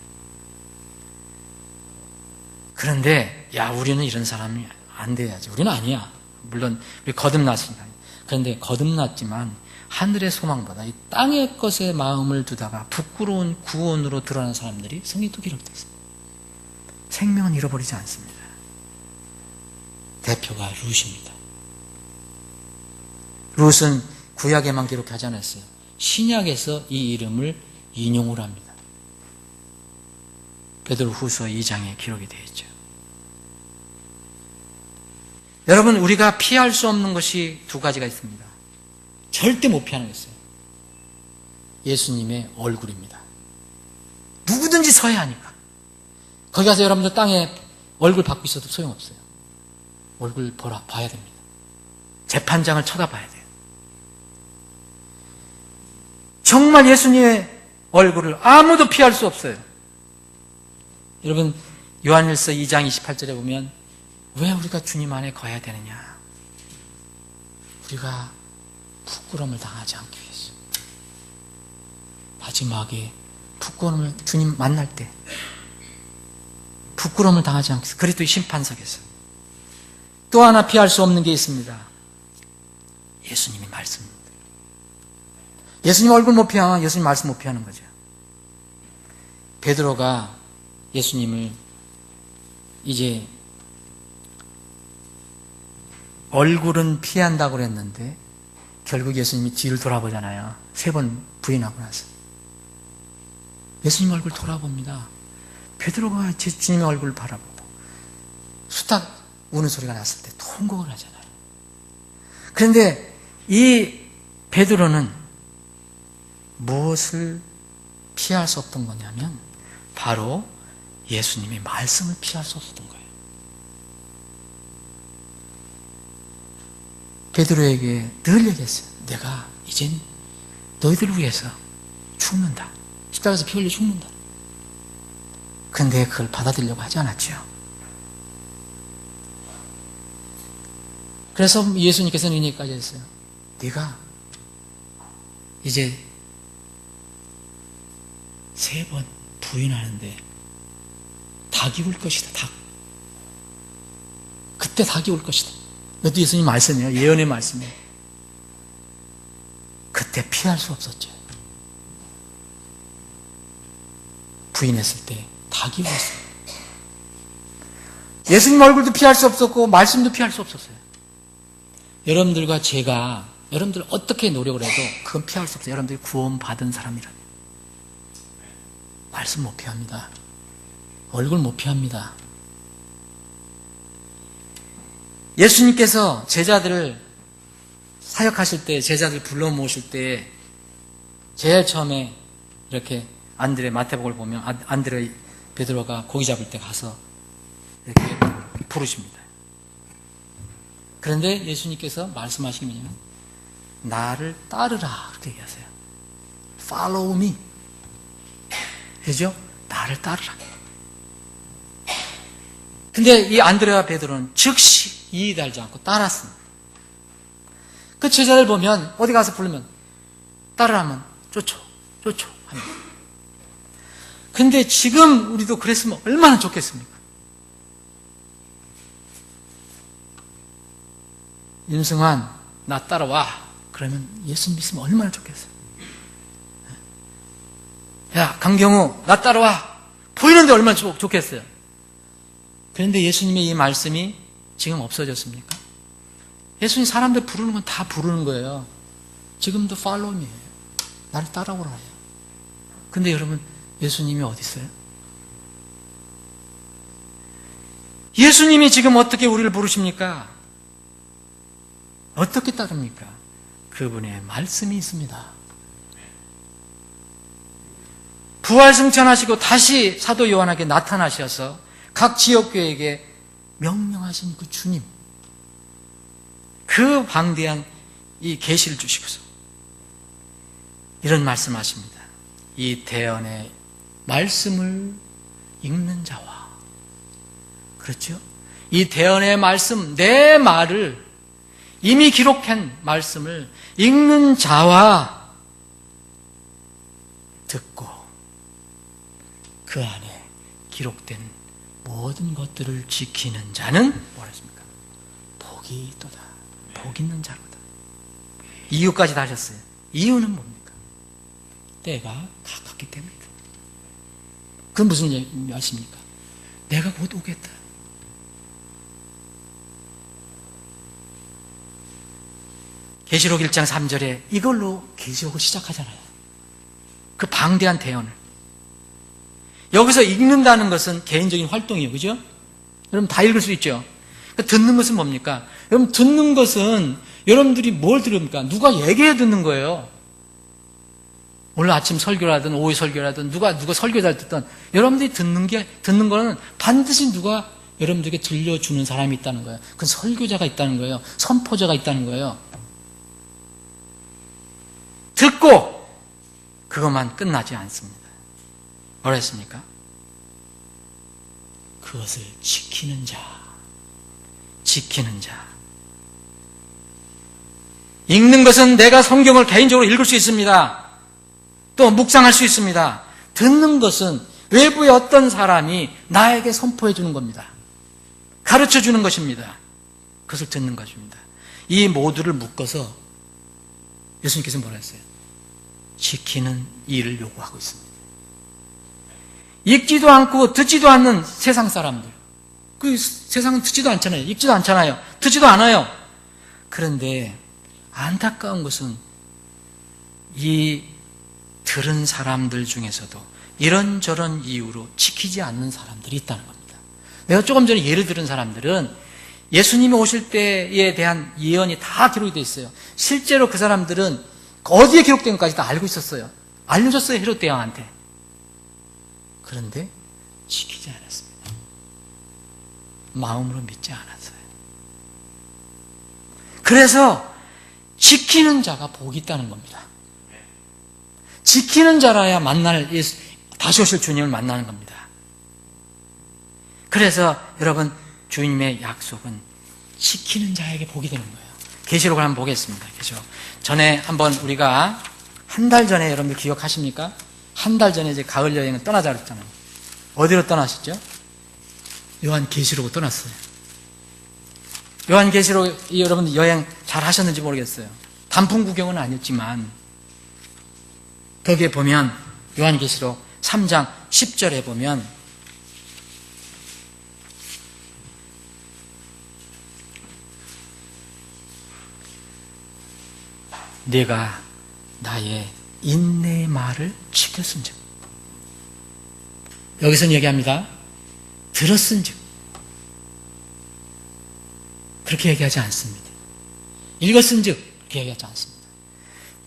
A: 그런데 우리는 이런 사람이 안 돼야지. 우리는 아니야. 물론 우리 거듭났으니까. 그런데 거듭났지만 하늘의 소망보다 이 땅의 것에 마음을 두다가 부끄러운 구원으로 드러난 사람들이 성경에 또 기록되어 있습니다. 생명은 잃어버리지 않습니다. 대표가 룻입니다. 룻은 구약에만 기록하지 않았어요. 신약에서 이 이름을 인용을 합니다. 베드로후서 2장에 기록이 되어 있죠. 여러분, 우리가 피할 수 없는 것이 두 가지가 있습니다. 절대 못 피하는 게 있어요. 예수님의 얼굴입니다. 누구든지 서야 하니까. 거기 가서 여러분들 땅에 얼굴 받고 있어도 소용없어요. 얼굴 봐야 됩니다. 재판장을 쳐다봐야 돼요. 정말 예수님의 얼굴을 아무도 피할 수 없어요. 여러분, 요한일서 2장 28절에 보면 왜 우리가 주님 안에 거해야 되느냐? 우리가 부끄러움을 당하지 않기 위해서. 마지막에 부끄러움을 주님 만날 때 부끄러움을 당하지 않기 위해서. 그리스도의 심판석에서. 또 하나 피할 수 없는 게 있습니다. 예수님의 말씀입니다. 예수님 얼굴 못 피하면 예수님 말씀 못 피하는 거죠. 베드로가 예수님을 이제 얼굴은 피한다고 그랬는데 결국 예수님이 뒤를 돌아보잖아요. 3번 부인하고 나서. 예수님 얼굴 돌아봅니다. 베드로가 주님의 얼굴을 바라보고 수탉 우는 소리가 났을 때 통곡을 하잖아요. 그런데 이 베드로는 무엇을 피할 수 없던 거냐면 바로 예수님의 말씀을 피할 수 없었던 거예요. 베드로에게 늘 얘기했어요. 내가 이젠 너희들을 위해서 죽는다. 십자가에서 피 흘려 죽는다. 근데 그걸 받아들이려고 하지 않았죠. 그래서 예수님께서는 이 얘기까지 했어요. 네가 이제 3번 부인하는데 닭이 올 것이다. 닭. 그때 닭이 올 것이다. 이것도 예수님 말씀이에요. 예언의 말씀이에요. 그때 피할 수 없었죠. 부인했을 때 닭이 왔어요. 예수님 얼굴도 피할 수 없었고 말씀도 피할 수 없었어요. 여러분들과 제가 여러분들 어떻게 노력을 해도 그건 피할 수 없어요. 여러분들이 구원받은 사람이라면 말씀 못 피합니다. 얼굴 못 피합니다. 예수님께서 제자들을 사역하실 때, 제자들 불러 모으실 때 제일 처음에 이렇게 안드레, 마태복음을 보면 안드레, 베드로가 고기 잡을 때 가서 이렇게 부르십니다. 그런데 예수님께서 말씀하신 게 뭐냐면 나를 따르라 그렇게 얘기하세요. Follow me. 그죠? 나를 따르라. 근데 이 안드레와 베드로는 즉시 이의하지 않고 따랐습니다. 그 제자들 보면 어디 가서 부르면 따르라면 쫓아 합니다. 근데 지금 우리도 그랬으면 얼마나 좋겠습니까? 윤승환 나 따라와. 그러면 예수 믿으면 얼마나 좋겠어요. 야 강경우 나 따라와. 보이는데 얼마나 좋겠어요. 그런데 예수님의 이 말씀이 지금 없어졌습니까? 예수님 사람들 부르는 건 다 부르는 거예요. 지금도 follow me예요. 나를 따라오라 해요. 근데 여러분 예수님이 어디 있어요? 예수님이 지금 어떻게 우리를 부르십니까? 어떻게 따릅니까? 그분의 말씀이 있습니다. 부활승천하시고 다시 사도 요한에게 나타나셔서 각 지역교회에게 명령하신 그 주님, 그 방대한 이 계시를 주시고서 이런 말씀하십니다. 이 대언의 말씀을 읽는 자와, 그렇죠? 이 대언의 말씀, 내 말을 이미 기록한 말씀을 읽는 자와 듣고 그 안에 기록된 모든 것들을 지키는 자는 뭐라 했습니까? 복이 있도다. 복 있는 자로다. 이유까지 다 하셨어요. 이유는 뭡니까? 때가 가깝기 때문이다. 그건 무슨 말씀입니까? 내가 곧 오겠다. 계시록 1장 3절에 이걸로 계시록을 시작하잖아요. 그 방대한 대언을. 여기서 읽는다는 것은 개인적인 활동이에요. 그죠? 여러분 다 읽을 수 있죠? 듣는 것은 뭡니까? 여러분 듣는 것은 여러분들이 뭘 들읍니까? 누가 얘기해 듣는 거예요. 오늘 아침 설교라든 오후 설교라든 누가 설교를 듣든 여러분들이 듣는 거는 반드시 누가 여러분들에게 들려주는 사람이 있다는 거예요. 그 설교자가 있다는 거예요. 선포자가 있다는 거예요. 듣고 그것만 끝나지 않습니다. 뭐라 했습니까? 그것을 지키는 자. 읽는 것은 내가 성경을 개인적으로 읽을 수 있습니다. 또 묵상할 수 있습니다. 듣는 것은 외부의 어떤 사람이 나에게 선포해 주는 겁니다. 가르쳐 주는 것입니다. 그것을 듣는 것입니다. 이 모두를 묶어서 예수님께서 뭐라 했어요? 지키는 일을 요구하고 있습니다. 읽지도 않고 듣지도 않는 세상 사람들. 그 세상은 듣지도 않잖아요. 읽지도 않잖아요. 듣지도 않아요. 그런데 안타까운 것은 이 들은 사람들 중에서도 이런저런 이유로 지키지 않는 사람들이 있다는 겁니다. 내가 조금 전에 예를 들은 사람들은 예수님이 오실 때에 대한 예언이 다 기록이 되어 있어요. 실제로 그 사람들은 어디에 기록된 것까지 다 알고 있었어요. 알려줬어요, 헤롯 대왕한테. 그런데 지키지 않았습니다. 마음으로 믿지 않았어요. 그래서 지키는 자가 복이 있다는 겁니다. 지키는 자라야 다시 오실 주님을 만나는 겁니다. 그래서 여러분 주님의 약속은 지키는 자에게 복이 되는 거예요. 계시록을 한번 보겠습니다. 계시록. 전에 한번 우리가 한 달 전에 여러분들 기억하십니까? 한 달 전에 이제 가을 여행을 떠나자 그랬잖아요. 어디로 떠나셨죠? 요한계시록으로 떠났어요. 요한계시록 여러분들 여행 잘 하셨는지 모르겠어요. 단풍 구경은 아니었지만 거기에 보면 요한계시록 3장 10절에 보면 내가 나의 인내의 말을 지켰은즉, 여기서는 얘기합니다. 들었은즉, 그렇게 얘기하지 않습니다. 읽었은즉 그렇게 얘기하지 않습니다.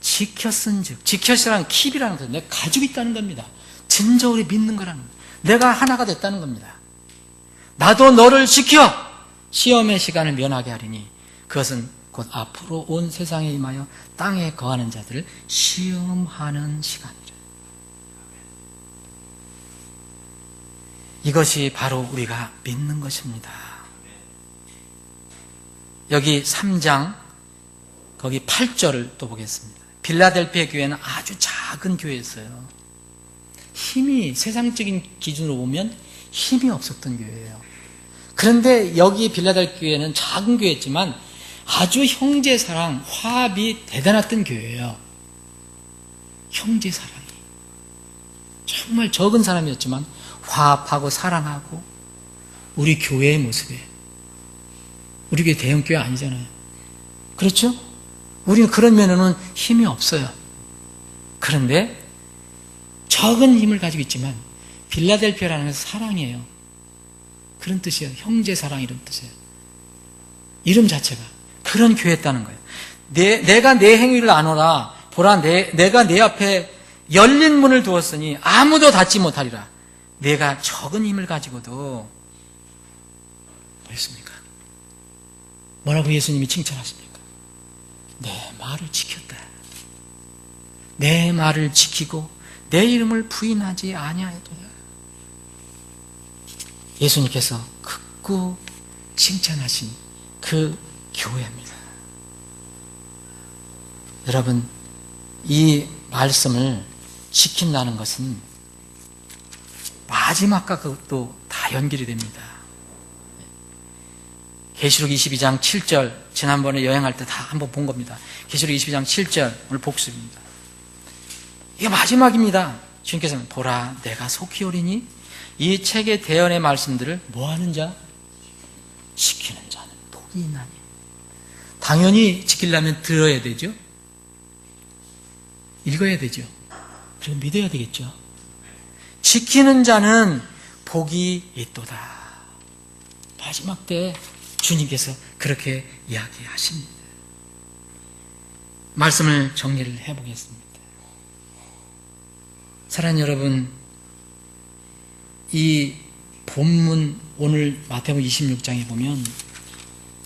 A: 지켰은즉, 지켰이라는 킵이라는 것은 내가 가지고 있다는 겁니다. 진정으로 믿는 거라는 겁니다. 내가 하나가 됐다는 겁니다. 나도 너를 지켜 시험의 시간을 면하게 하리니 그것은 곧 앞으로 온 세상에 임하여 땅에 거하는 자들을 시험하는 시간이라. 이것이 바로 우리가 믿는 것입니다. 여기 3장 거기 8절을 또 보겠습니다. 빌라델피아 교회는 아주 작은 교회였어요. 힘이 세상적인 기준으로 보면 힘이 없었던 교회예요. 그런데 여기 빌라델피아 교회는 작은 교회였지만 아주 형제사랑, 화합이 대단했던 교회예요. 형제사랑이. 정말 적은 사람이었지만 화합하고 사랑하고 우리 교회의 모습에. 우리 교회 대형교회 아니잖아요. 그렇죠? 우리는 그런 면에는 힘이 없어요. 그런데 적은 힘을 가지고 있지만 빌라델피아라는 것은 사랑이에요. 그런 뜻이에요. 형제사랑 이런 뜻이에요. 이름 자체가 그런 교회였다는 거예요. 내가 내 행위를 아노라. 보라, 내가 내 앞에 열린 문을 두었으니 아무도 닫지 못하리라. 내가 적은 힘을 가지고도 뭐였습니까? 뭐라고 예수님이 칭찬하십니까? 내 말을 지켰다. 내 말을 지키고 내 이름을 부인하지 아니하였도다. 예수님께서 극구 칭찬하신 그 교회입니다. 여러분, 이 말씀을 지킨다는 것은 마지막과 그것도 다 연결이 됩니다. 계시록 22장 7절, 지난번에 여행할 때 다 한번 본 겁니다. 계시록 22장 7절, 오늘 복습입니다. 이게 마지막입니다. 주님께서는 보라, 내가 속히 오리니 이 책의 대언의 말씀들을 뭐하는 자? 지키는 자는 복이 있나니. 당연히 지키려면 들어야 되죠. 읽어야 되죠. 그리고 믿어야 되겠죠. 지키는 자는 복이 있도다. 마지막 때 주님께서 그렇게 이야기하십니다. 말씀을 정리를 해보겠습니다. 사랑하는 여러분, 이 본문 오늘 마태복음 26장에 보면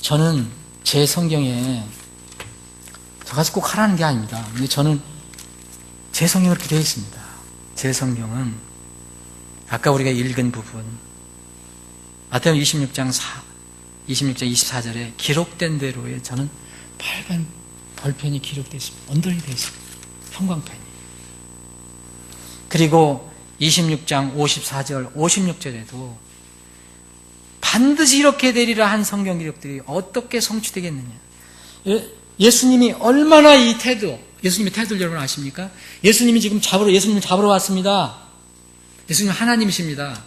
A: 저는 제 성경에 저같이 꼭 하라는 게 아닙니다. 근데 저는 제 성경에 그렇게 되어 있습니다. 제 성경은 아까 우리가 읽은 부분 마태복음 26장 24절에 기록된 대로에 저는 빨간 벌펜이 기록되어 있습니다. 언더라인 되어 있습니다. 형광펜이. 그리고 26장 54절 56절에도 반드시 이렇게 되리라 한 성경 기록들이 어떻게 성취되겠느냐. 예수님이 얼마나 예수님의 태도를 여러분 아십니까? 예수님이 지금 예수님을 잡으러 왔습니다. 예수님 하나님이십니다.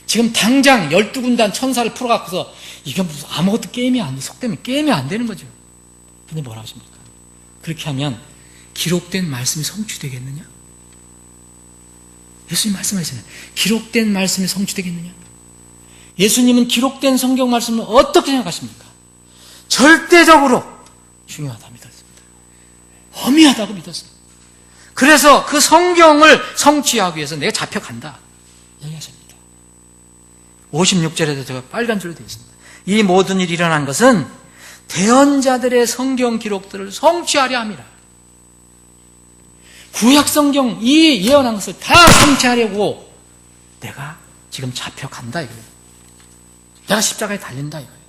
A: 지금 당장 12군단 천사를 풀어갖고서 이게 무슨 아무것도 게임이 안 돼. 속되면 게임이 안 되는 거죠. 근데 뭐라고 하십니까? 그렇게 하면 기록된 말씀이 성취되겠느냐? 예수님 말씀하시잖아요. 기록된 말씀이 성취되겠느냐? 예수님은 기록된 성경 말씀을 어떻게 생각하십니까? 절대적으로 중요하다 믿었습니다. 엄미하다고 믿었습니다. 그래서 그 성경을 성취하기 위해서 내가 잡혀간다 얘기하십니다. 56절에도 제가 빨간 줄로 되어 있습니다. 이 모든 일이 일어난 것은 대언자들의 성경 기록들을 성취하려 함이라. 구약 성경 이 예언한 것을 다 성취하려고 내가 지금 잡혀간다 이거예요. 내가 십자가에 달린다 이거예요.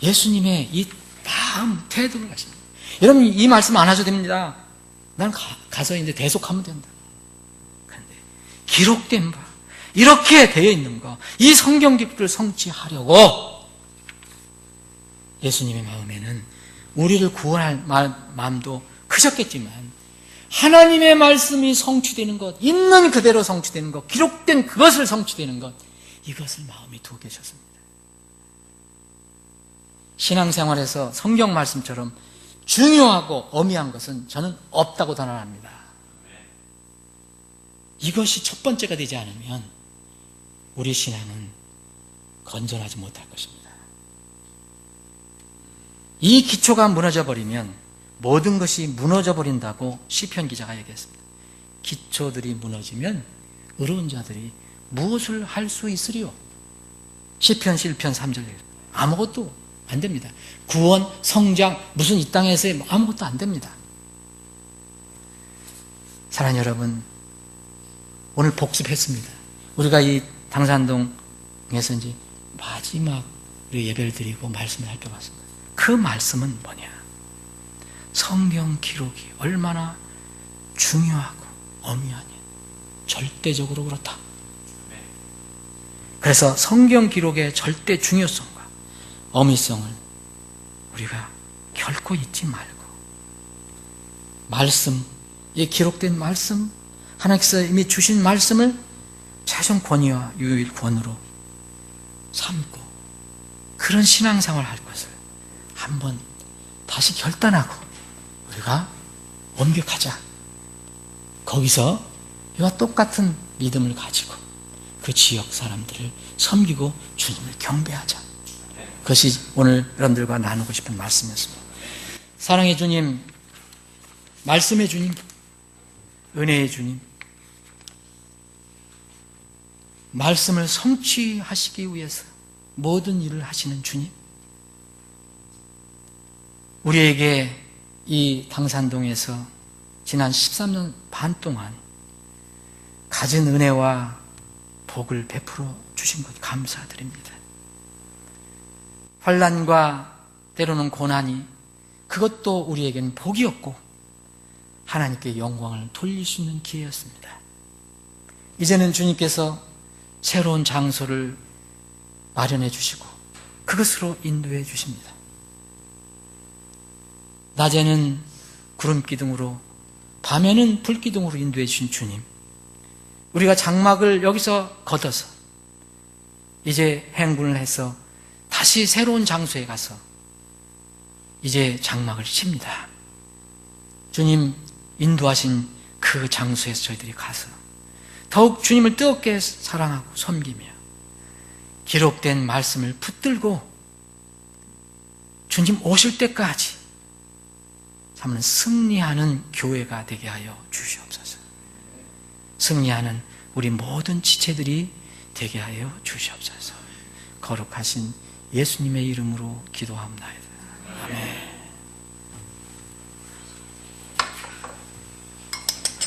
A: 예수님의 이 마음 태도를 가십니다. 여러분 이 말씀 안 하셔도 됩니다. 난 가서 이제 대속하면 된다. 그런데 기록된 바 이렇게 되어 있는 거 이 성경 기록들을 성취하려고 예수님의 마음에는 우리를 구원할 마음도 크셨겠지만 하나님의 말씀이 성취되는 것, 있는 그대로 성취되는 것, 기록된 그것을 성취되는 것, 이것을 마음에 두고 계셨습니다. 신앙생활에서 성경 말씀처럼 중요하고 엄미한 것은 저는 없다고 단언합니다. 이것이 첫 번째가 되지 않으면 우리 신앙은 건전하지 못할 것입니다. 이 기초가 무너져 버리면 모든 것이 무너져 버린다고 시편 기자가 얘기했습니다. 기초들이 무너지면 의로운 자들이 무엇을 할 수 있으리요? 시편 1편 3절에 아무것도 안 됩니다. 구원, 성장, 무슨 이 땅에서 아무것도 안 됩니다. 사랑하는 여러분, 오늘 복습했습니다. 우리가 이 당산동에서 이제 마지막 예배를 드리고 말씀을 살펴봤습니다. 그 말씀은 뭐냐? 성경 기록이 얼마나 중요하고 엄미하냐. 절대적으로 그렇다. 그래서 성경 기록의 절대 중요성과 어미성을 우리가 결코 잊지 말고 말씀, 이 기록된 말씀, 하나님께서 이미 주신 말씀을 최종 권위와 유일 권으로 삼고 그런 신앙생활을 할 것을 한번 다시 결단하고 우리가 원격하자. 거기서 이와 똑같은 믿음을 가지고 그 지역 사람들을 섬기고 주님을 경배하자. 그것이 오늘 여러분들과 나누고 싶은 말씀이었습니다. 사랑의 주님, 말씀의 주님, 은혜의 주님, 말씀을 성취하시기 위해서 모든 일을 하시는 주님, 우리에게 이 당산동에서 지난 13년 반 동안 가진 은혜와 복을 베풀어 주신 것 감사드립니다. 환난과 때로는 고난이 그것도 우리에게는 복이었고 하나님께 영광을 돌릴 수 있는 기회였습니다. 이제는 주님께서 새로운 장소를 마련해 주시고 그것으로 인도해 주십니다. 낮에는 구름 기둥으로 밤에는 불 기둥으로 인도해 주신 주님, 우리가 장막을 여기서 걷어서 이제 행군을 해서 다시 새로운 장소에 가서 이제 장막을 칩니다. 주님 인도하신 그 장소에서 저희들이 가서 더욱 주님을 뜨겁게 사랑하고 섬기며 기록된 말씀을 붙들고 주님 오실 때까지 참는 승리하는 교회가 되게 하여 주시옵소서. 승리하는 우리 모든 지체들이 되게 하여 주시옵소서. 거룩하신 예수님의 이름으로 기도합니다. 아멘.